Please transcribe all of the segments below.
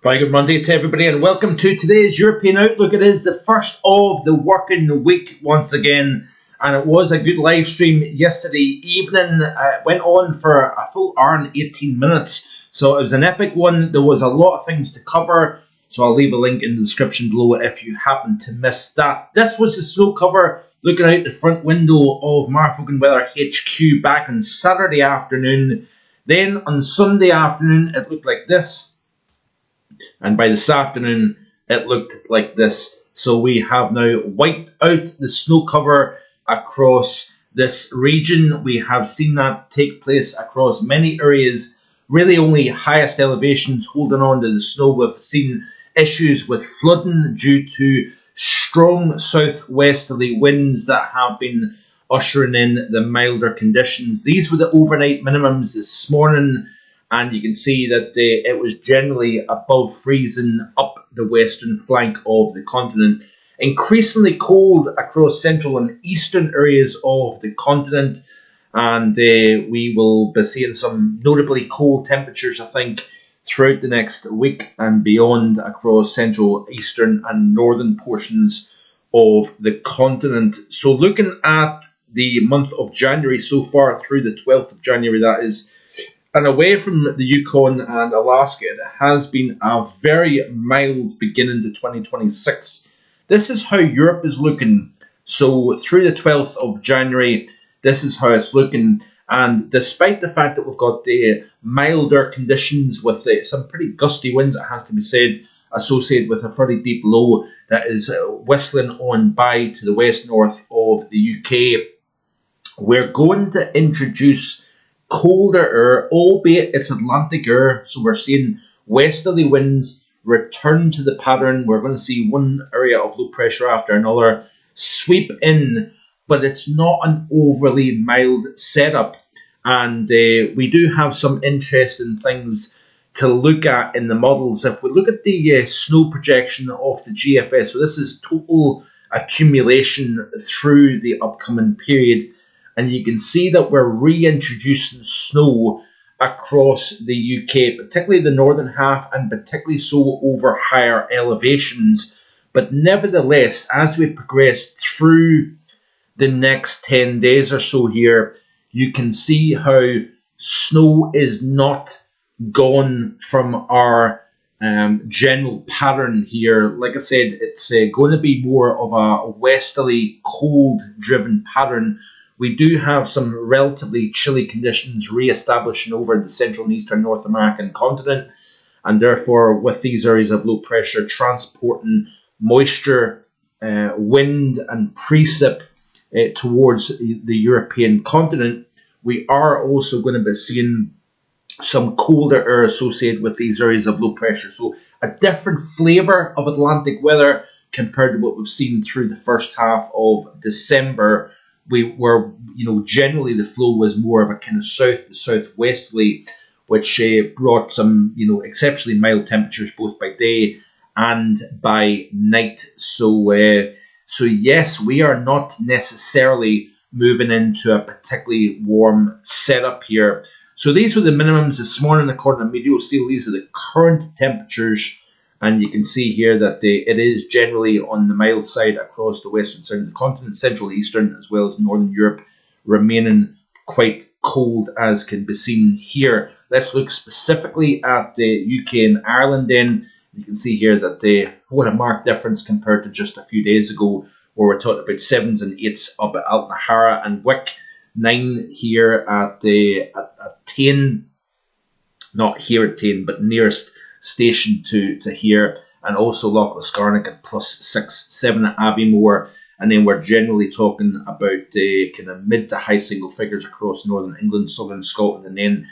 Very good Monday to everybody and welcome to today's European Outlook. It is the first of the working week once again, and it was a good live stream yesterday evening. It went on for a full hour and 18 minutes, so it was an epic one. There was a lot of things to cover, so I'll leave a link in the description below if you happen to miss that. This was the snow cover looking out the front window of Marfogan Weather HQ back on Saturday afternoon. Then on Sunday afternoon it looked like this. And by this afternoon, it looked like this. So we have now wiped out the snow cover across this region. We have seen that take place across many areas. Really only highest elevations holding on to the snow. We've seen issues with flooding due to strong southwesterly winds that have been ushering in the milder conditions. These were the overnight minimums this morning. And you can see that it was generally above freezing up the western flank of the continent. Increasingly cold across central and eastern areas of the continent. And we will be seeing some notably cold temperatures, I think, throughout the next week and beyond across central, eastern and northern portions of the continent. So looking at the month of January so far through the 12th of January, that is, and away from the Yukon and Alaska, it has been a very mild beginning to 2026. This is how Europe is looking. So through the 12th of January, this is how it's looking. And despite the fact that we've got the milder conditions with some pretty gusty winds, it has to be said, associated with a fairly deep low that is whistling on by to the west-north of the UK, we're going to introduce colder air, albeit it's Atlantic air, so we're seeing westerly winds return to the pattern. We're going to see one area of low pressure after another sweep in, but it's not an overly mild setup. And we do have some interesting things to look at in the models. If we look at the snow projection of the GFS, so this is total accumulation through the upcoming period. And you can see that we're reintroducing snow across the UK, particularly the northern half, and particularly so over higher elevations. But nevertheless, as we progress through the next 10 days or so here, you can see how snow is not gone from our general pattern here. Like I said, it's going to be more of a westerly, cold-driven pattern. We do have some relatively chilly conditions re-establishing over the central and eastern North American continent, and therefore with these areas of low pressure transporting moisture, wind and precip towards the European continent, we are also going to be seeing some colder air associated with these areas of low pressure. So a different flavour of Atlantic weather compared to what we've seen through the first half of December. We were, generally the flow was more of a kind of south to southwesterly, which brought some, exceptionally mild temperatures both by day and by night. So yes, we are not necessarily moving into a particularly warm setup here. So these were the minimums this morning according to MeteoSeal. These are the current temperatures. And you can see here that it is generally on the mild side across the western side of the continent, central, eastern, as well as northern Europe, remaining quite cold as can be seen here. Let's look specifically at the UK and Ireland then. You can see here that what a marked difference compared to just a few days ago, where we're talking about 7s and 8s up at Altnahara and Wick, 9 here at Tain, not here at Tain, but nearest station to here, and also Loch Lascarnick at +6, 7 at Aviemore, and then we're generally talking about kind of mid to high single figures across northern England, southern Scotland, and then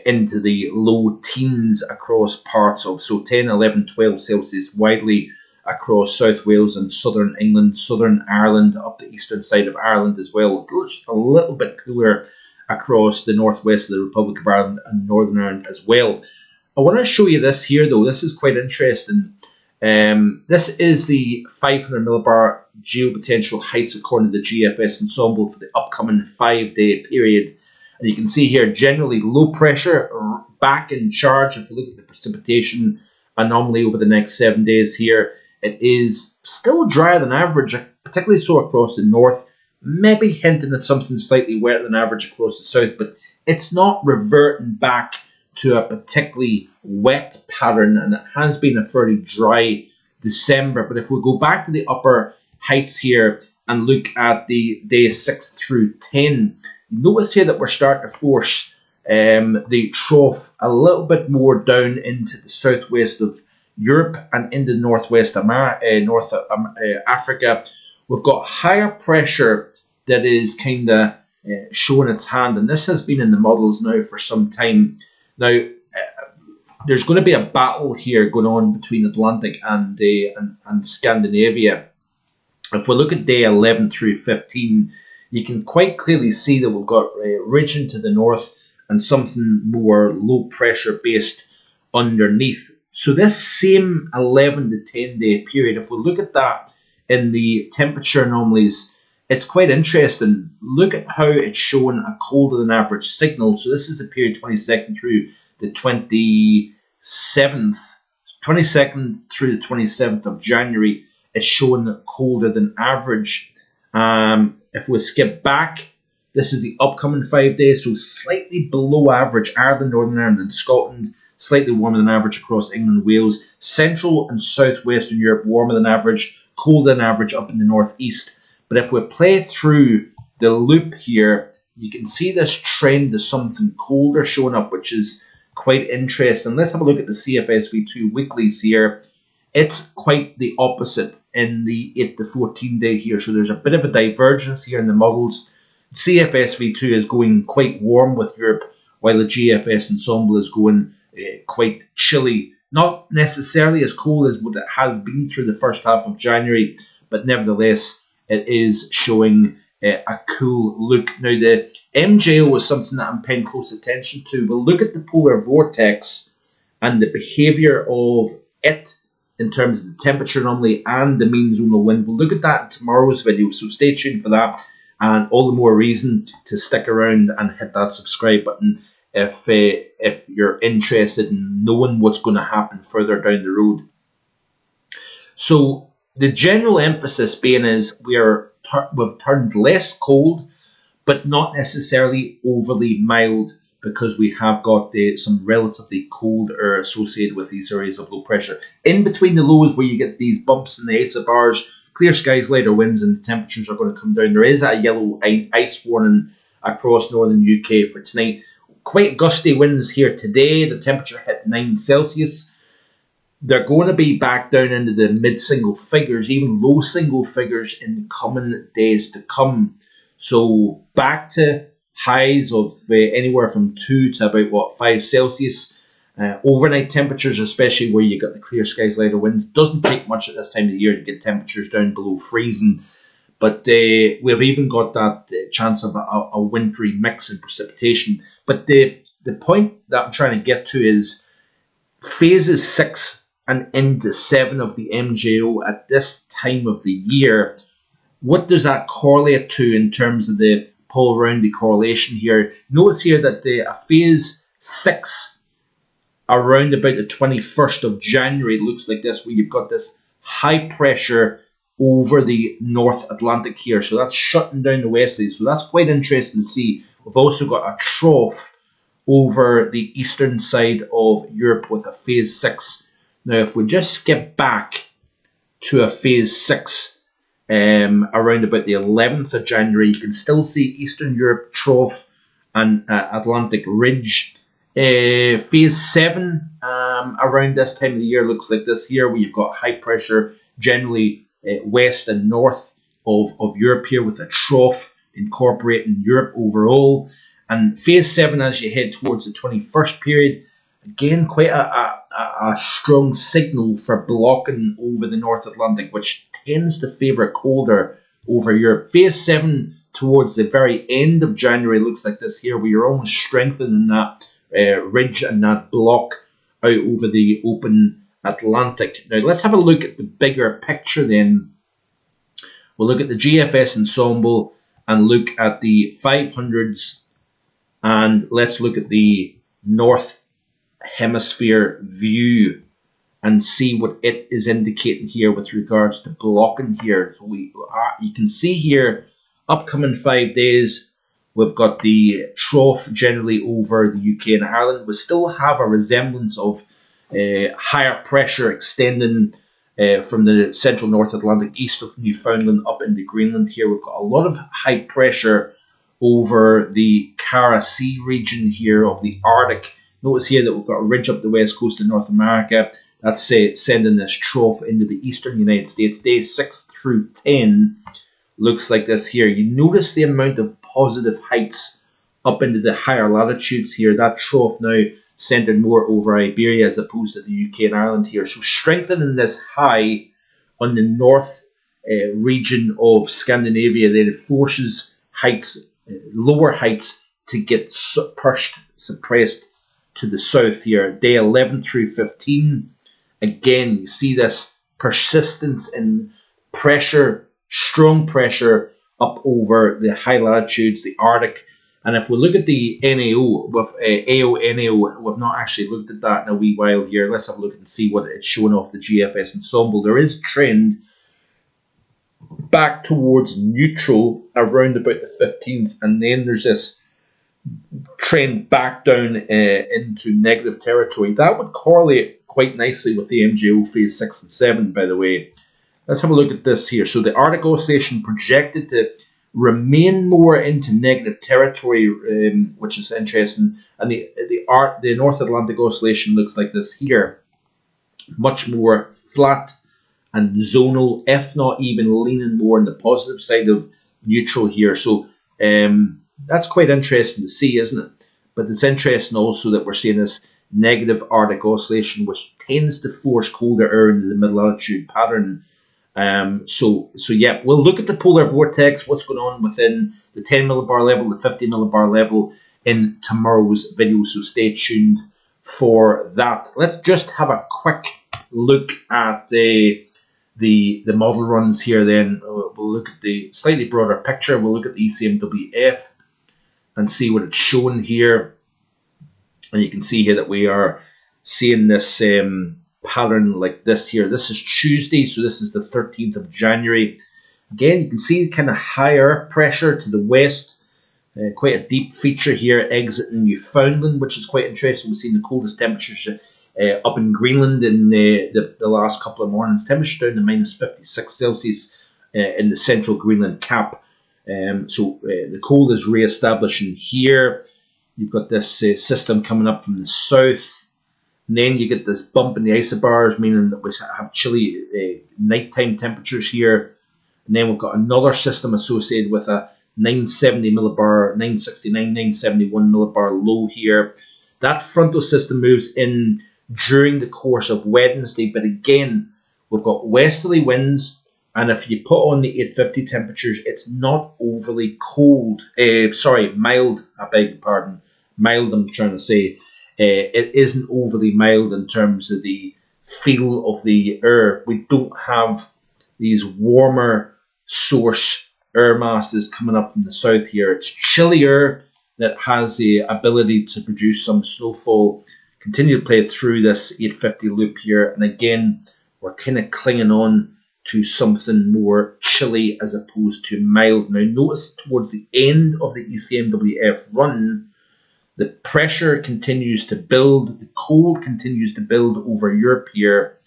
into the low teens across parts of 10, 11, 12 Celsius widely across South Wales and southern England, southern Ireland, up the eastern side of Ireland as well. Just a little bit cooler across the northwest of the Republic of Ireland and Northern Ireland as well. I want to show you this here, though. This is quite interesting. This is the 500 millibar geopotential heights according to the GFS ensemble for the upcoming 5-day period. And you can see here, generally low pressure back in charge. If you look at the precipitation anomaly over the next 7 days here. It is still drier than average, particularly so across the north, maybe hinting at something slightly wetter than average across the south, but it's not reverting back to a particularly wet pattern, and it has been a fairly dry December. But if we go back to the upper heights here and look at the days 6 through 10, notice here that we're starting to force the trough a little bit more down into the southwest of Europe and into northwest Africa. We've got higher pressure that is kind of showing its hand, and this has been in the models now for some time. Now, there's going to be a battle here going on between Atlantic and Scandinavia. If we look at day 11 through 15, you can quite clearly see that we've got a region to the north and something more low pressure based underneath. So this same 11 to 10 day period, if we look at that in the temperature anomalies, it's quite interesting. Look at how it's showing a colder than average signal. So this is the period 22nd through the 27th, 22nd through the 27th of January. It's showing colder than average. If we skip back, this is the upcoming 5 days, so slightly below average. Ireland, Northern Ireland and Scotland, slightly warmer than average across England and Wales. Central and southwestern Europe, warmer than average, colder than average up in the northeast. But if we play through the loop here, you can see this trend to something colder showing up, which is quite interesting. Let's have a look at the CFSV2 weeklies here. It's quite the opposite in the 8 to 14 day here. So there's a bit of a divergence here in the models. CFSV2 is going quite warm with Europe, while the GFS ensemble is going quite chilly. Not necessarily as cold as what it has been through the first half of January, but nevertheless, it is showing a cool look. Now, the MJO is something that I'm paying close attention to. We'll look at the polar vortex and the behaviour of it in terms of the temperature anomaly and the mean zonal wind. We'll look at that in tomorrow's video, so stay tuned for that. And all the more reason to stick around and hit that subscribe button if you're interested in knowing what's going to happen further down the road. So the general emphasis being is we've turned less cold, but not necessarily overly mild, because we have got some relatively cold air associated with these areas of low pressure. In between the lows where you get these bumps in the isobars, clear skies, lighter winds, and the temperatures are going to come down. There is a yellow ice warning across northern UK for tonight. Quite gusty winds here today. The temperature hit 9 Celsius. They're going to be back down into the mid-single figures, even low single figures in the coming days to come. So back to highs of anywhere from 2 to about 5 Celsius. Overnight temperatures, especially where you got the clear skies, lighter winds, doesn't take much at this time of the year to get temperatures down below freezing. But we've even got that chance of a wintry mix in precipitation. But the point that I'm trying to get to is phases 6 and into 7 of the MJO at this time of the year. What does that correlate to in terms of the Paul Roundy correlation here? Notice here that a phase 6 around about the 21st of January looks like this, where you've got this high pressure over the North Atlantic here. So that's shutting down the Westerly. So that's quite interesting to see. We've also got a trough over the eastern side of Europe with a phase 6. Now, if we just skip back to a phase 6 around about the 11th of January, you can still see Eastern Europe trough and Atlantic ridge. Phase 7 around this time of the year looks like this here, where you've got high pressure generally west and north of Europe here, with a trough incorporating Europe overall. And phase 7, as you head towards the 21st period, again quite a strong signal for blocking over the North Atlantic, which tends to favour colder over Europe. Phase 7 towards the very end of January looks like this here, where you're almost strengthening that ridge and that block out over the open Atlantic. Now let's have a look at the bigger picture then. We'll look at the GFS ensemble and look at the 500s, and let's look at the North Hemisphere view and see what it is indicating here with regards to blocking here. So you can see here, upcoming 5 days, we've got the trough generally over the UK and Ireland. We still have a resemblance of higher pressure extending from the central North Atlantic east of Newfoundland up into Greenland here. We've got a lot of high pressure over the Kara Sea region here of the Arctic. Notice here that we've got a ridge up the west coast of North America. That's sending this trough into the eastern United States. Days 6 through 10 looks like this here. You notice the amount of positive heights up into the higher latitudes here. That trough now centered more over Iberia as opposed to the UK and Ireland here. So strengthening this high on the north region of Scandinavia, then it forces heights, lower heights, to get suppressed to the south here. Day 11 through 15. Again, you see this persistence in pressure, strong pressure up over the high latitudes, the Arctic. And if we look at the NAO, with AO-NAO, we've not actually looked at that in a wee while here. Let's have a look and see what it's showing off the GFS ensemble. There is trend back towards neutral around about the 15th, and then there's this trend back down into negative territory. That would correlate quite nicely with the MJO phase 6 and 7, by the way. Let's have a look at this here. So the Arctic oscillation projected to remain more into negative territory, which is interesting. And the North Atlantic oscillation looks like this here. Much more flat and zonal, if not even leaning more on the positive side of neutral here. So that's quite interesting to see, isn't it? But it's interesting also that we're seeing this negative Arctic oscillation, which tends to force colder air into the mid-latitude pattern. So yeah, we'll look at the polar vortex, what's going on within the 10 millibar level, the 50 millibar level in tomorrow's video. So stay tuned for that. Let's just have a quick look at the model runs here. Then we'll look at the slightly broader picture. We'll look at the ECMWF and see what it's showing here. And you can see here that we are seeing this pattern like this here. This is Tuesday, so this is the 13th of January. Again, you can see kind of higher pressure to the west. Quite a deep feature here exiting Newfoundland, which is quite interesting. We've seen the coldest temperatures up in Greenland in the last couple of mornings. Temperature down to minus 56 Celsius in the central Greenland cap. So the cold is re-establishing here. You've got this system coming up from the south. And then you get this bump in the isobars, meaning that we have chilly nighttime temperatures here. And then we've got another system associated with a 970 millibar, 969, 971 millibar low here. That frontal system moves in during the course of Wednesday. But again, we've got westerly winds. And if you put on the 850 temperatures, it's not overly cold. Mild, I beg your pardon. Mild, I'm trying to say. It isn't overly mild in terms of the feel of the air. We don't have these warmer source air masses coming up from the south here. It's chilly air that has the ability to produce some snowfall. Continue to play through this 850 loop here. And again, we're kind of clinging on to something more chilly as opposed to mild. Now notice towards the end of the ECMWF run, the pressure continues to build, the cold continues to build over Europe here,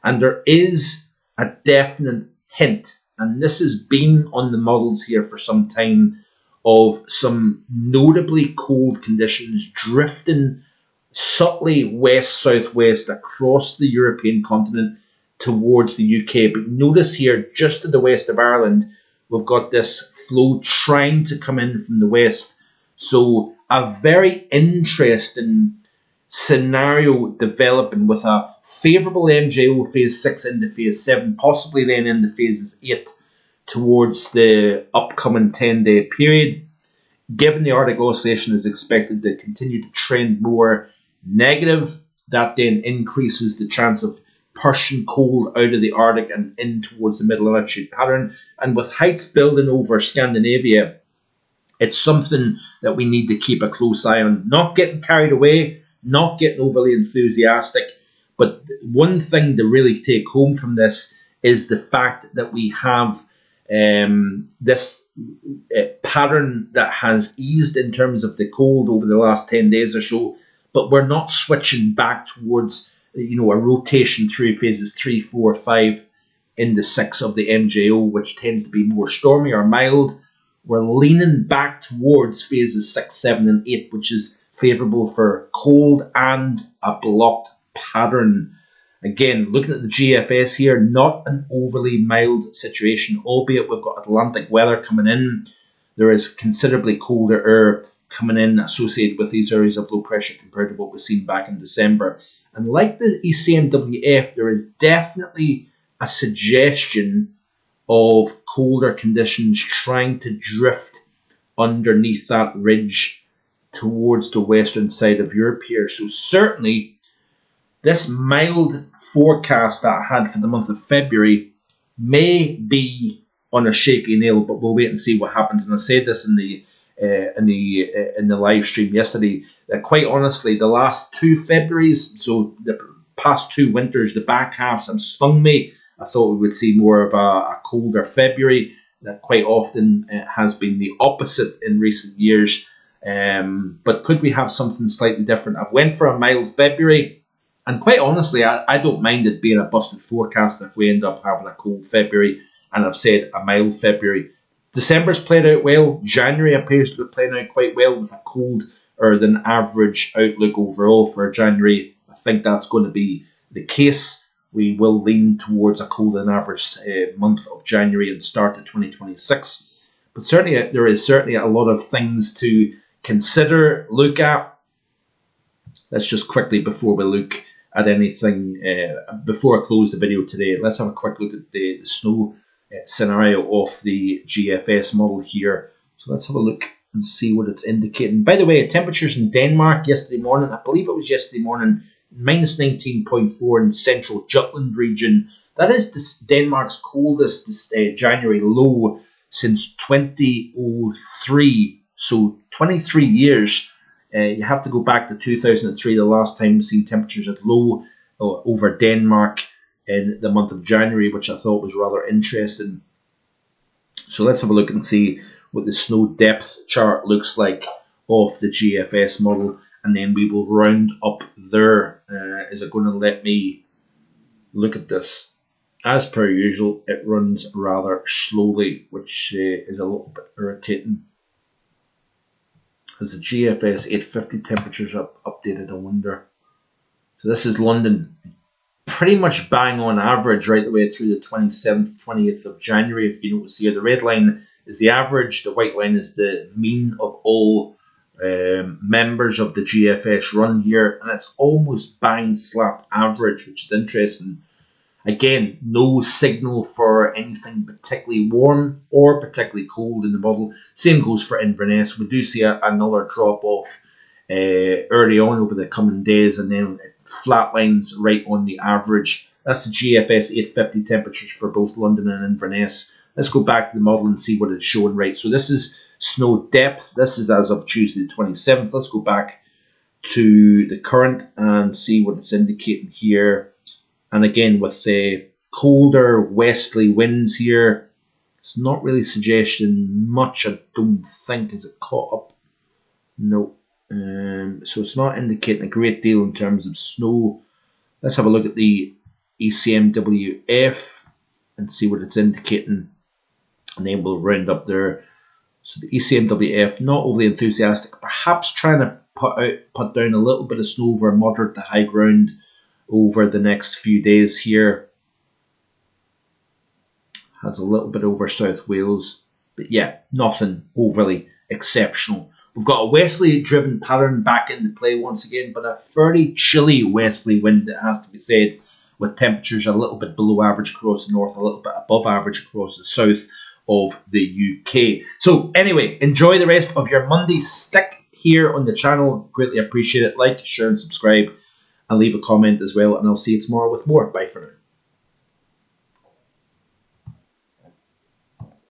and there is a definite hint, and this has been on the models here for some time, of some notably cold conditions drifting subtly west-southwest across the European continent towards the UK. But notice here, just to the west of Ireland, we've got this flow trying to come in from the west. So a very interesting scenario developing with a favourable MJO phase 6 into phase 7, possibly then into phases 8 towards the upcoming 10-day period. Given the Arctic oscillation is expected to continue to trend more negative, that then increases the chance of pushing cold out of the Arctic and in towards the mid-latitude pattern. And with heights building over Scandinavia, it's something that we need to keep a close eye on. Not getting carried away, not getting overly enthusiastic, But one thing to really take home from this is the fact that we have this pattern that has eased in terms of the cold over the last 10 days or so, but we're not switching back towards, you know, a rotation through phases 3, 4, 5 into 6 of the MJO, which tends to be more stormy or mild. We're leaning back towards phases 6, 7, and 8, which is favourable for cold and a blocked pattern. Again, looking at the GFS here, not an overly mild situation, albeit we've got Atlantic weather coming in. There is considerably colder air coming in associated with these areas of low pressure compared to what we've seen back in December. And like the ECMWF, there is definitely a suggestion of colder conditions trying to drift underneath that ridge towards the western side of Europe here. So certainly this mild forecast that I had for the month of February may be on a shaky nail, but we'll wait and see what happens. And I said this in the live stream yesterday. Quite honestly, the last 2 Februaries, so the past 2 winters, the back halves have stung me. I thought we would see more of a colder February. That quite often has been the opposite in recent years. But could we have something slightly different? I've went for a mild February. And quite honestly, I don't mind it being a busted forecast if we end up having a cold February. And I've said a mild February. December's played out well. January appears to be playing out quite well with a colder than average outlook overall for January. I think that's going to be the case. We will lean towards a colder than average month of January and start of 2026. But certainly, there is certainly a lot of things to consider, look at. Let's just quickly, before we look at anything, before I close the video today, let's have a quick look at the snow scenario of the GFS model here. So let's have a look and see what it's indicating. By the way, temperatures in Denmark yesterday morning, I believe it was yesterday morning, minus 19.4 in central Jutland region. That is Denmark's coldest January low since 2003. So 23 years. You have to go back to 2003, the last time we've seen temperatures as low over Denmark in the month of January, which I thought was rather interesting. So let's have a look and see what the snow depth chart looks like of the GFS model, and then we will round up there. Is it going to let me look at this? As per usual, it runs rather slowly, which is a little bit irritating. Has the GFS 850 temperatures updated, I wonder? So this is London. Pretty much bang on average right the way through the 27th, 28th of January. If you notice here, the red line is the average. The white line is the mean of all members of the GFS run here. And it's almost bang slap average, which is interesting. Again, no signal for anything particularly warm or particularly cold in the model. Same goes for Inverness. We do see another drop off early on over the coming days, and then it flatlines right on the average. That's the GFS 850 temperatures for both London and Inverness. Let's go back to the model and see what it's showing. Right, so this is snow depth. This is as of Tuesday the 27th. Let's go back to the current and see what it's indicating here. And again, with the colder westerly winds here, it's not really suggesting much, I don't think. Is it caught up? No. So it's not indicating a great deal in terms of snow. Let's have a look at the ECMWF and see what it's indicating. And then we'll round up there. So the ECMWF, not overly enthusiastic, perhaps trying to put down a little bit of snow over moderate to high ground over the next few days here. Has a little bit over South Wales, but yeah, nothing overly exceptional. We've got a westerly driven pattern back into play once again, but a fairly chilly westerly wind, it has to be said, with temperatures a little bit below average across the north, a little bit above average across the south of the UK. So anyway, enjoy the rest of your Monday. Stick here on the channel, greatly appreciate it. Like, share and subscribe, and leave a comment as well, and I'll see you tomorrow with more. Bye for now.